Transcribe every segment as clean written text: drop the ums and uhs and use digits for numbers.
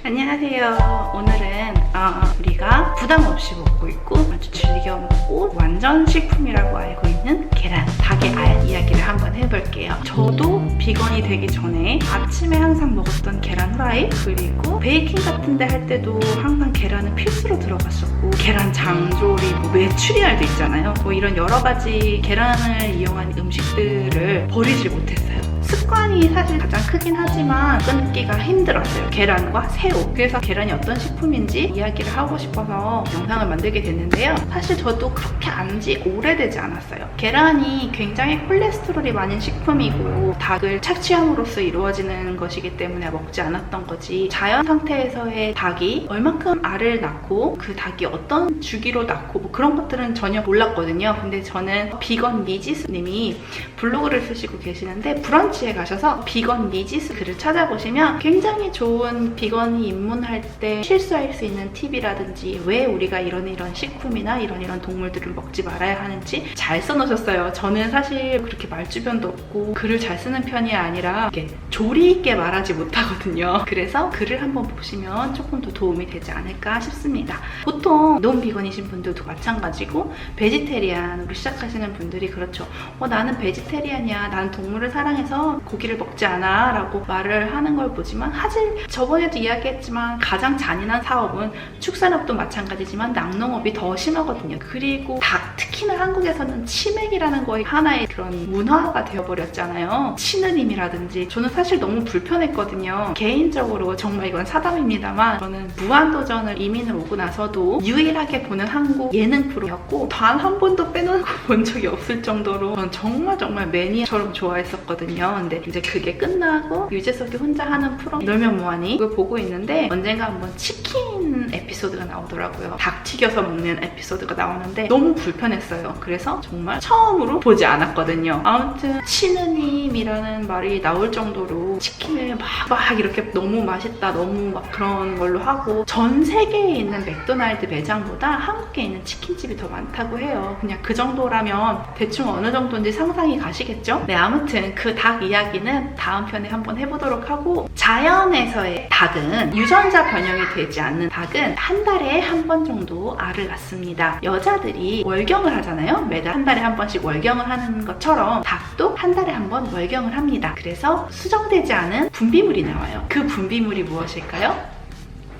안녕하세요. 오늘은 우리가 부담 없이 먹고 있고 아주 즐겨 먹고 완전 식품이라고 알고 있는 계란, 닭의 알 이야기를 한번 해볼게요. 저도 비건이 되기 전에 아침에 항상 먹었던 계란 후라이, 그리고 베이킹 같은 데 할 때도 항상 계란은 필수로 들어갔었고, 계란 장조림, 메추리알도 있잖아요. 이런 여러 가지 계란을 이용한 음식들을 버리질 못했어요. 습관이 사실 가장 크긴 하지만 끊기가 힘들었어요. 계란과 새우. 그래서 계란이 어떤 식품인지 이야기를 하고 싶어서 영상을 만들게 됐는데요. 사실 저도 그렇게 안지 오래되지 않았어요. 계란이 굉장히 콜레스테롤이 많은 식품이고 닭을 착취함으로써 이루어지는 것이기 때문에 먹지 않았던 거지, 자연 상태에서의 닭이 얼만큼 알을 낳고 그 닭이 어떤 주기로 낳고 그런 것들은 전혀 몰랐거든요. 근데 저는 비건 미지수님이 블로그를 쓰시고 계시는데, 브런치에 가셔서 비건 미지수 글을 찾아보시면 굉장히 좋은 비건이 입문할 때 실수할 수 있는 팁이라든지 왜 우리가 이런 식품이나 이런 동물들을 먹지 말아야 하는지 잘 써놓으셨어요. 저는 사실 그렇게 말주변도 없고 글을 잘 쓰는 편이 아니라 이렇게 조리 있게 말하지 못하거든요. 그래서 글을 한번 보시면 조금 더 도움이 되지 않을까 싶습니다. 보통 논 비건이신 분들도 마찬가지고 베지테리안으로 시작하시는 분들이 그렇죠. 나는 베지테리안이야, 나는 동물을 사랑해서 고기를 먹지 않아 라고 말을 하는 걸 보지만, 사실 저번에도 이야기했지만 가장 잔인한 사업은 축산업도 마찬가지지만 낙농업이 더 심하거든요. 그리고 닭, 특히나 한국에서는 치맥이라는 거에 하나의 그런 문화가 되어버렸잖아요. 치느님이라든지. 저는 사실 너무 불편했거든요. 개인적으로 정말 이건 사담입니다만, 저는 무한도전을 이민을 오고 나서도 유일하게 보는 한국 예능 프로였고 단 한 번도 빼놓고 본 적이 없을 정도로 저는 정말 매니아처럼 좋아했었거든요. 근데 이제 그게 끝나고 유재석이 혼자 하는 프로 놀면 뭐하니? 그걸 보고 있는데 언젠가 한번 치킨 에피소드가 나오더라고요. 닭 튀겨서 먹는 에피소드가 나오는데 너무 불편했어요. 그래서 정말 처음으로 보지 않았거든요. 아무튼 치느님이라는 말이 나올 정도로 치킨을 막 이렇게 너무 맛있다, 너무 막 그런 걸로 하고, 전 세계에 있는 맥도날드 매장보다 한국에 있는 치킨집이 더 많다고 해요. 그냥 그 정도라면 대충 어느 정도인지 상상이 가시겠죠? 네, 아무튼 그 닭 이야기는 다음 편에 한번 해보도록 하고, 자연에서의 닭은, 유전자 변형이 되지 않는 닭은 한 달에 한 번 정도 알을 낳습니다. 여자들이 월경을 하잖아요. 매달 한 달에 한 번씩 월경을 하는 것처럼 닭도 한 달에 한 번 월경을 합니다. 그래서 수정되지 않은 분비물이 나와요. 그 분비물이 무엇일까요?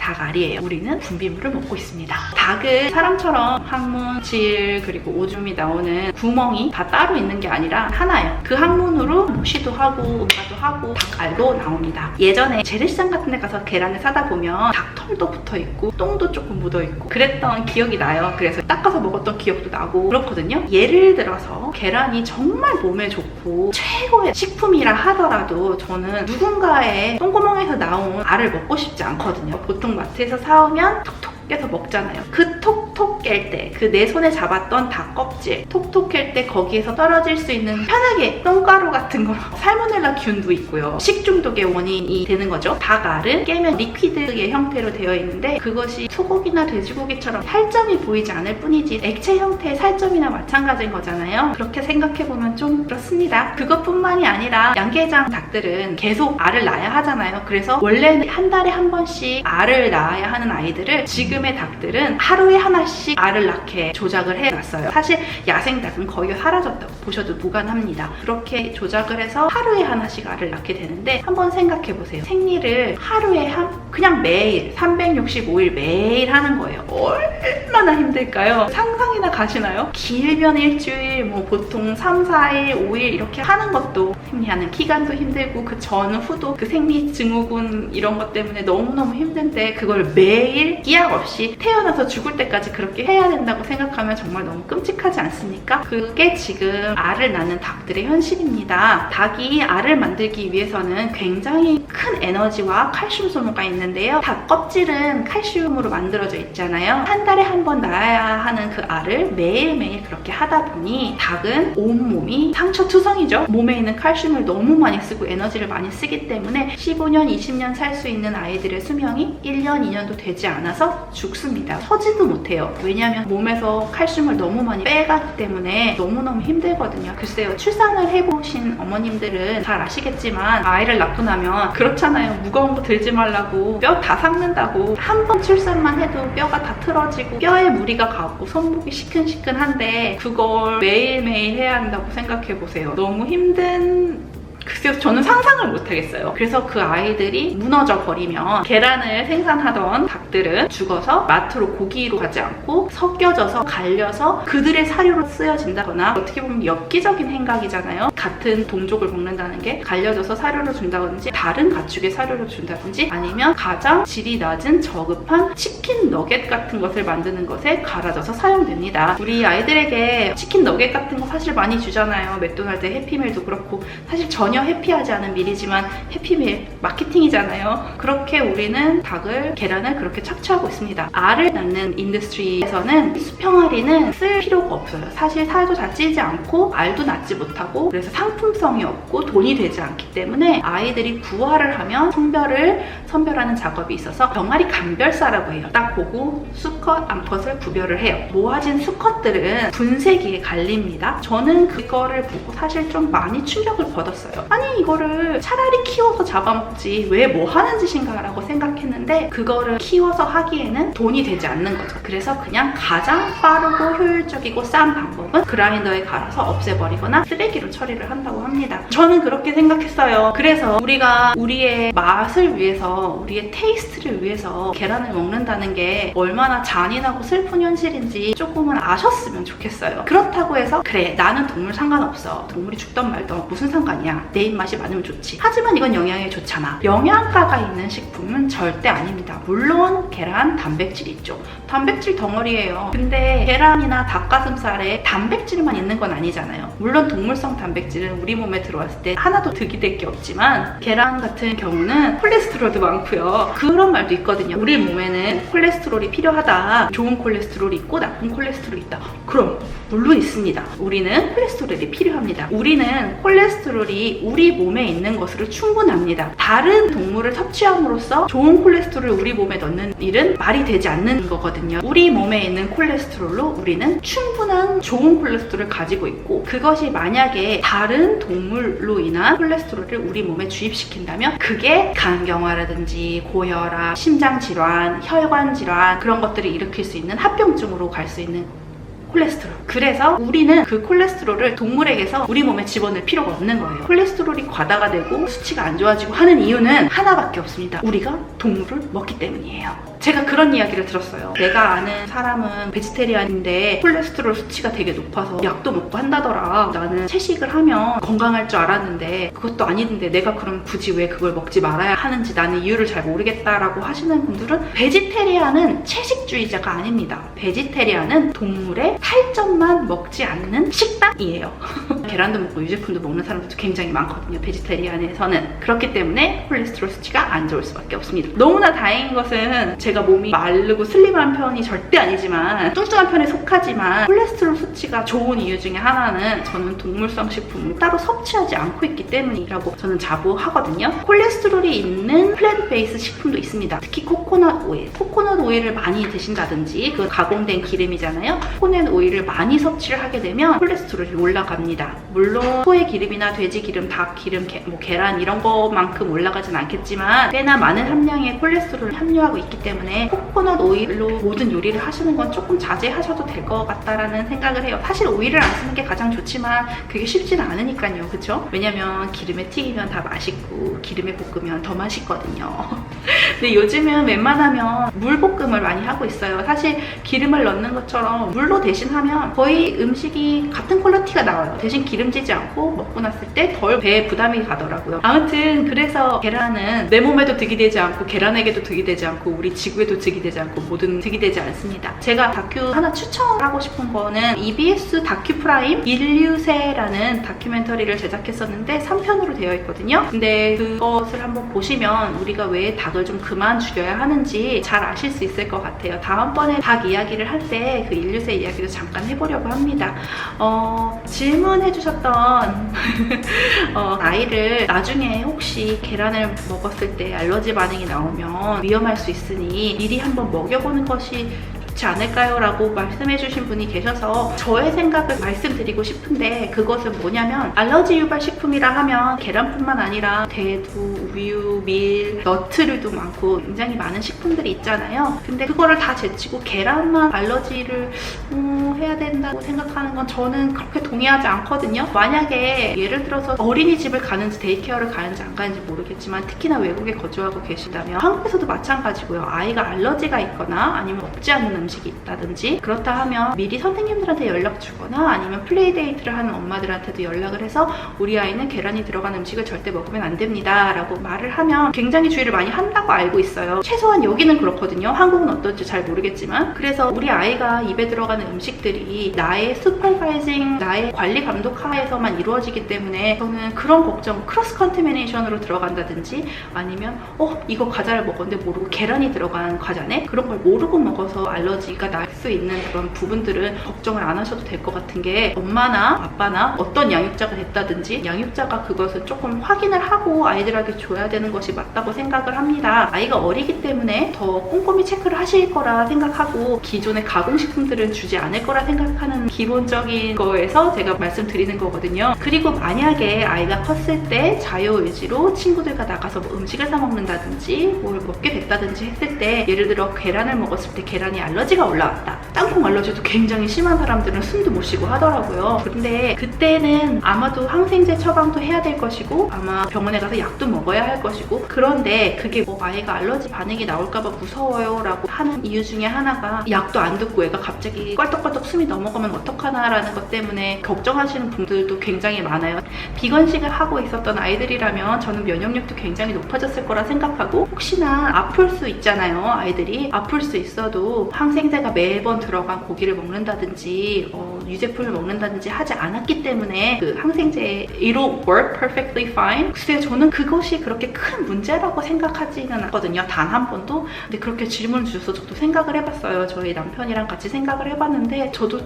닭알이에요. 우리는 분비물을 먹고 있습니다. 닭은 사람처럼 항문, 질, 그리고 오줌이 나오는 구멍이 다 따로 있는 게 아니라 하나예요. 그 항문으로 모시도 하고 음가도 하고 닭알도 나옵니다. 예전에 재래시장 같은 데 가서 계란을 사다 보면 닭털도 붙어있고 똥도 조금 묻어있고 그랬던 기억이 나요. 그래서 닦아서 먹었던 기억도 나고 그렇거든요. 예를 들어서 계란이 정말 몸에 좋고 최고의 식품이라 하더라도 저는 누군가의 똥구멍에서 나온 알을 먹고 싶지 않거든요. 보통 마트에서 사오면 톡톡 깨서 먹잖아요. 그 톡톡 깰 때, 그 내 손에 잡았던 닭 껍질 톡톡 깰 때 거기에서 떨어질 수 있는 편하게 똥가루 같은 거, 살모넬라 균도 있고요. 식중독의 원인이 되는 거죠. 닭알은 깨면 리퀴드의 형태로 되어 있는데 그것이 소고기나 돼지고기처럼 살점이 보이지 않을 뿐이지 액체 형태의 살점이나 마찬가지인 거잖아요. 그렇게 생각해보면 좀 그렇습니다. 그것뿐만이 아니라 양계장 닭들은 계속 알을 낳아야 하잖아요. 그래서 원래는 한 달에 한 번씩 알을 낳아야 하는 아이들을 지금의 닭들은 하루에 하나씩 알을 낳게 조작을 해놨어요. 사실 야생닭은 거의 사라졌다고 보셔도 무관합니다. 그렇게 조작을 해서 하루에 하나씩 알을 낳게 되는데, 한번 생각해보세요. 생리를 하루에 그냥 매일 365일 매일 하는 거예요. 얼마나 힘들까요? 상상이나 가시나요? 길면 일주일, 보통 3, 4일, 5일 이렇게 하는 것도 생리하는 기간도 힘들고 그 전후도 그 생리 증후군 이런 것 때문에 너무너무 힘든데, 그걸 매일 기약 없이 태어나서 죽을 때까지 그렇게 해야 된다고 생각하면 정말 너무 끔찍하지 않습니까? 그게 지금 알을 낳는 닭들의 현실입니다. 닭이 알을 만들기 위해서는 굉장히 큰 에너지와 칼슘 소모가 있는데요. 닭 껍질은 칼슘으로 만들어져 있잖아요. 한 달에 한 번 낳아야 하는 그 알을 매일매일 그렇게 하다 보니 닭은 온몸이 상처투성이죠. 몸에 있는 칼슘을 너무 많이 쓰고 에너지를 많이 쓰기 때문에 15년, 20년 살 수 있는 아이들의 수명이 1년, 2년도 되지 않아서 죽습니다. 서지도 못해요. 왜냐하면 몸에서 칼슘을 너무 많이 빼가기 때문에 너무너무 힘들거든요. 글쎄요, 출산을 해보신 어머님들은 잘 아시겠지만 아이를 낳고 나면 그렇잖아요. 무거운 거 들지 말라고 아니고 뼈 다 삭는다고 한 번 출산만 해도 뼈가 다 틀어지고 뼈에 무리가 가고 손목이 시큰시큰한데 그걸 매일매일 해야 한다고 생각해보세요. 너무 힘든... 글쎄요, 저는 상상을 못하겠어요. 그래서 그 아이들이 무너져 버리면 계란을 생산하던 닭들은 죽어서 마트로 고기로 가지 않고 섞여져서 갈려서 그들의 사료로 쓰여진다거나, 어떻게 보면 엽기적인 행각이잖아요. 같은 동족을 먹는다는 게 갈려져서 사료를 준다든지 다른 가축의 사료를 준다든지, 아니면 가장 질이 낮은 저급한 치킨 너겟 같은 것을 만드는 것에 갈아져서 사용됩니다. 우리 아이들에게 치킨 너겟 같은 거 사실 많이 주잖아요. 맥도날드 해피밀도 그렇고. 사실 전혀 해피하지 않은 밀이지만 해피밀 마케팅이잖아요. 그렇게 우리는 계란을 그렇게 착취하고 있습니다. 알을 낳는 인더스트리에서는 수평아리는 쓸 필요가 없어요. 사실 살도 잘 찌지 않고 알도 낳지 못하고, 그래서 상품성이 없고 돈이 되지 않기 때문에 아이들이 부화를 하면 성별을 선별하는 작업이 있어서 병아리 감별사라고 해요. 딱 보고 수컷, 암컷을 구별을 해요. 모아진 수컷들은 분쇄기에 갈립니다. 저는 그거를 보고 사실 좀 많이 충격을 받았어요. 아니, 이거를 차라리 키워서 잡아먹지 왜 뭐 하는 짓인가 라고 생각했는데, 그거를 키워서 하기에는 돈이 되지 않는 거죠. 그래서 그냥 가장 빠르고 효율적이고 싼 방법은 그라인더에 갈아서 없애버리거나 쓰레기로 처리를 한다고 합니다. 저는 그렇게 생각했어요. 그래서 우리가 우리의 맛을 위해서, 우리의 테이스트를 위해서 계란을 먹는다는 게 얼마나 잔인하고 슬픈 현실인지 조금은 아셨으면 좋겠어요. 그렇다고 해서 그래, 나는 동물 상관없어, 동물이 죽던 말던 무슨 상관이야, 내 입맛이 많으면 좋지. 하지만 이건 영양에 좋잖아. 영양가가 있는 식품은 절대 아닙니다. 물론 계란 단백질이 있죠. 단백질 덩어리예요. 근데 계란이나 닭가슴살에 단백질만 있는 건 아니잖아요. 물론 동물성 단백질은 우리 몸에 들어왔을 때 하나도 득이 될 게 없지만, 계란 같은 경우는 콜레스테롤도 많고요. 그런 말도 있거든요. 우리 몸에는 콜레스테롤이 필요하다. 좋은 콜레스테롤이 있고 나쁜 콜레스테롤이 있다. 그럼 물론 있습니다. 우리는 콜레스테롤이 필요합니다. 우리는 콜레스테롤이 우리 몸에 있는 것으로 충분합니다. 다른 동물을 섭취함으로써 좋은 콜레스테롤을 우리 몸에 넣는 일은 말이 되지 않는 거거든요. 우리 몸에 있는 콜레스테롤로 우리는 충분한 좋은 콜레스테롤을 가지고 있고, 그것이 만약에 다른 동물로 인한 콜레스테롤을 우리 몸에 주입시킨다면 그게 간경화라든지 고혈압, 심장질환, 혈관질환, 그런 것들을 일으킬 수 있는 합병증으로 갈 수 있는 콜레스테롤. 그래서 우리는 그 콜레스테롤을 동물에게서 우리 몸에 집어넣을 필요가 없는 거예요. 콜레스테롤이 과다가 되고 수치가 안 좋아지고 하는 이유는 하나밖에 없습니다. 우리가 동물을 먹기 때문이에요. 제가 그런 이야기를 들었어요. 내가 아는 사람은 베지테리안인데 콜레스테롤 수치가 되게 높아서 약도 먹고 한다더라. 나는 채식을 하면 건강할 줄 알았는데 그것도 아닌데 내가 그럼 굳이 왜 그걸 먹지 말아야 하는지 나는 이유를 잘 모르겠다라고 하시는 분들은, 베지테리안은 채식주의자가 아닙니다. 베지테리안은 동물의 탈점만 먹지 않는 식단이에요. 계란도 먹고 유제품도 먹는 사람들도 굉장히 많거든요. 베지테리안에서는. 그렇기 때문에 콜레스테롤 수치가 안 좋을 수밖에 없습니다. 너무나 다행인 것은 제가 몸이 마르고 슬림한 편이 절대 아니지만, 뚱뚱한 편에 속하지만, 콜레스테롤 수치가 좋은 이유 중에 하나는 저는 동물성 식품을 따로 섭취하지 않고 있기 때문이라고 저는 자부하거든요. 콜레스테롤이 있는 플랜트 베이스 식품도 있습니다. 특히 코코넛 오일. 코코넛 오일을 많이 드신다든지, 그 가공된 기름이잖아요. 코코넛 오일을 많이 섭취를 하게 되면 콜레스테롤이 올라갑니다. 물론 소의 기름이나 돼지 기름, 닭 기름, 계란 이런 것만큼 올라가진 않겠지만 꽤나 많은 함량의 콜레스테롤을 함유하고 있기 때문에 코코넛 오일로 모든 요리를 하시는 건 조금 자제하셔도 될 것 같다라는 생각을 해요. 사실 오일을 안 쓰는 게 가장 좋지만 그게 쉽지는 않으니까요. 그쵸? 왜냐면 기름에 튀기면 다 맛있고 기름에 볶으면 더 맛있거든요. 근데 요즘은 웬만하면 물볶음을 많이 하고 있어요. 사실 기름을 넣는 것처럼 물로 대신하면 거의 음식이 같은 퀄리티가 나와요. 대신 기름지지 않고 먹고 났을 때 덜 배에 부담이 가더라고요. 아무튼 그래서 계란은 내 몸에도 득이 되지 않고 계란에게도 득이 되지 않고 우리 지구에도 득이 되지 않고 모든 득이 되지 않습니다. 제가 다큐 하나 추천하고 싶은 거는 EBS 다큐 프라임 인류세라는 다큐멘터리를 제작했었는데 3편으로 되어 있거든요. 근데 그것을 한번 보시면 우리가 왜 닭을 좀 그만 죽여야 하는지 잘 아실 수 있을 것 같아요. 다음번에 닭 이야기를 할 때 그 인류세 이야기도 잠깐 해보려고 합니다. 질문해주셨던 아이를 나중에 혹시 계란을 먹었을 때 알러지 반응이 나오면 위험할 수 있으니 미리 한번 먹여보는 것이 좋지 않을까요? 라고 말씀해 주신 분이 계셔서 저의 생각을 말씀드리고 싶은데, 그것은 뭐냐면 알러지 유발 식품이라 하면 계란뿐만 아니라 대두, 우유, 밀, 너트류도 많고 굉장히 많은 식품들이 있잖아요. 근데 그거를 다 제치고 계란만 알러지를 해야 된다고 생각하는 건 저는 그렇게 동의하지 않거든요. 만약에 예를 들어서 어린이집을 가는지 데이케어를 가는지 안 가는지 모르겠지만 특히나 외국에 거주하고 계신다면, 한국에서도 마찬가지고요. 아이가 알러지가 있거나 아니면 먹지 않는 음식이 있다든지 그렇다 하면 미리 선생님들한테 연락 주거나 아니면 플레이데이트를 하는 엄마들한테도 연락을 해서 우리 아이는 계란이 들어간 음식을 절대 먹으면 안 됩니다 라고 말을 하면 굉장히 주의를 많이 한다고 알고 있어요. 최소한 여기는 그렇거든요. 한국은 어떨지 잘 모르겠지만. 그래서 우리 아이가 입에 들어가는 음식들이 나의 슈퍼바이징, 나의 관리 감독 하에서만 이루어지기 때문에 저는 그런 걱정, 크로스 컨테미네이션으로 들어간다든지 아니면 이거 과자를 먹었는데 모르고 계란이 들어간 과자네? 그런 걸 모르고 먹어서 알러지가 날 수 있는 그런 부분들은 걱정을 안 하셔도 될 것 같은 게, 엄마나 아빠나 어떤 양육자가 됐다든지 양육자가 그것을 조금 확인을 하고 아이들에게 줘야 되는 것이 맞다고 생각을 합니다. 아이가 어리기 때문에 더 꼼꼼히 체크를 하실 거라 생각하고 기존의 가공식품들은 주지 않을 거라 생각하는 기본적인 거에서 제가 말씀드리는 거거든요. 그리고 만약에 아이가 컸을 때 자유의지로 친구들과 나가서 뭐 음식을 사 먹는다든지 뭘 먹게 됐다든지 했을 때, 예를 들어 계란을 먹었을 때 계란이 알러지가 올라왔다. 땅콩 알러지도 굉장히 심한 사람들은 숨도 못 쉬고 하더라고요. 그런데 그때는 아마도 항생제 처방도 해야 될 것이고 아마 병원에 가서 약도 먹어야 할 것이고, 그런데 그게 아이가 알러지 반응이 나올까봐 무서워요 라고 하는 이유 중에 하나가 약도 안 듣고 애가 갑자기 껄떡껄떡 숨이 넘어가면 어떡하나 라는 것 때문에 걱정하시는 분들도 굉장히 많아요. 비건식을 하고 있었던 아이들이라면 저는 면역력도 굉장히 높아졌을 거라 생각하고, 혹시나 아플 수 있잖아요. 아이들이 아플 수 있어도 항생제가 매번 들어간 고기를 먹는다든지 유제품을 먹는다든지 하지 않았기 때문에 그 항생제 it'll work perfectly fine. 글쎄요, 저는 그것이 그렇게 큰 문제라고 생각하지는 않거든요. 단 한 번도. 근데 그렇게 질문을 주셔서 저도 생각을 해봤어요. 저희 남편이랑 같이 생각을 해봤는데 저도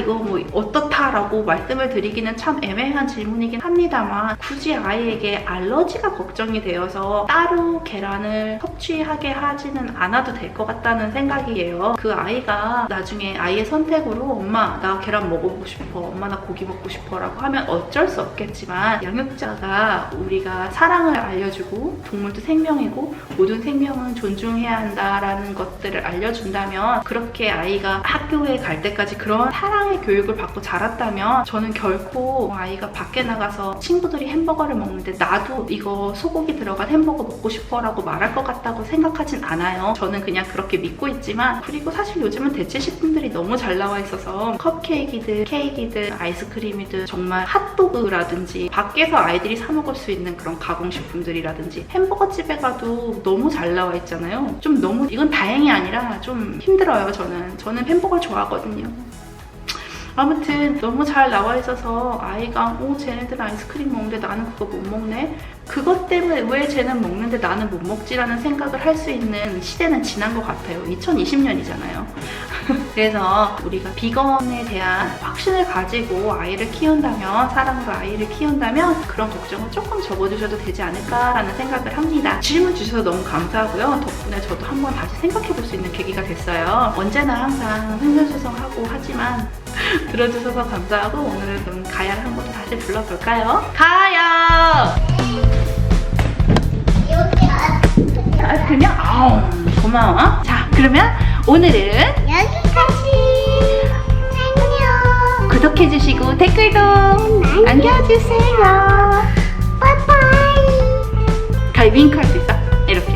이거 뭐 어떻다라고 말씀을 드리기는 참 애매한 질문이긴 합니다만, 굳이 아이에게 알러지가 걱정이 되어서 따로 계란을 섭취하게 하지는 않아도 될 것 같다는 생각이에요. 그 아이가 나중에 아이의 선택으로 엄마 나 계란 먹어보고 싶어, 엄마 나 고기 먹고 싶어 라고 하면 어쩔 수 없겠지만, 양육자가 우리가 사랑을 알려주고 동물도 생명이고 모든 생명은 존중해야 한다라는 것들을 알려준다면, 그렇게 아이가 학교에 갈 때까지 그런 사랑의 교육을 받고 자랐다면 저는 결코 아이가 밖에 나가서 친구들이 햄버거를 먹는데 나도 이거 소고기 들어간 햄버거 먹고 싶어 라고 말할 것 같다고 생각하진 않아요. 저는 그냥 그렇게 믿고 있지만, 그리고 사실 요즘은 대체 식품들이 너무 잘 나와 있어서 컵케이크이든 케이크이든 아이스크림이든 정말 핫도그라든지 밖에서 아이들이 사 먹을 수 있는 그런 가공식품들이라든지 햄버거 집에 가도 너무 잘 나와 있잖아요. 좀 너무, 이건 다행이 아니라 좀 힘들어요. 저는 햄버거를 좋아하거든요. 아무튼 너무 잘 나와 있어서 아이가 쟤네들 아이스크림 먹는데 나는 그거 못 먹네? 그것 때문에 왜 쟤는 먹는데 나는 못 먹지라는 생각을 할 수 있는 시대는 지난 것 같아요. 2020년이잖아요. 그래서 우리가 비건에 대한 확신을 가지고 아이를 키운다면, 사랑으로 아이를 키운다면 그런 걱정을 조금 접어두셔도 되지 않을까라는 생각을 합니다. 질문 주셔서 너무 감사하고요. 덕분에 저도 한번 다시 생각해볼 수 있는 계기가 됐어요. 언제나 항상 횡설수설하고 하지만 들어주셔서 감사하고, 오늘은 그럼 가야를 한번 다시 불러볼까요? 가야! 그냥 고마워. 자, 그러면 오늘은 여기까지. 안녕. 구독해주시고 댓글도 남겨주세요. 빠이빠이. 가위 윙크할 수 있어? 이렇게.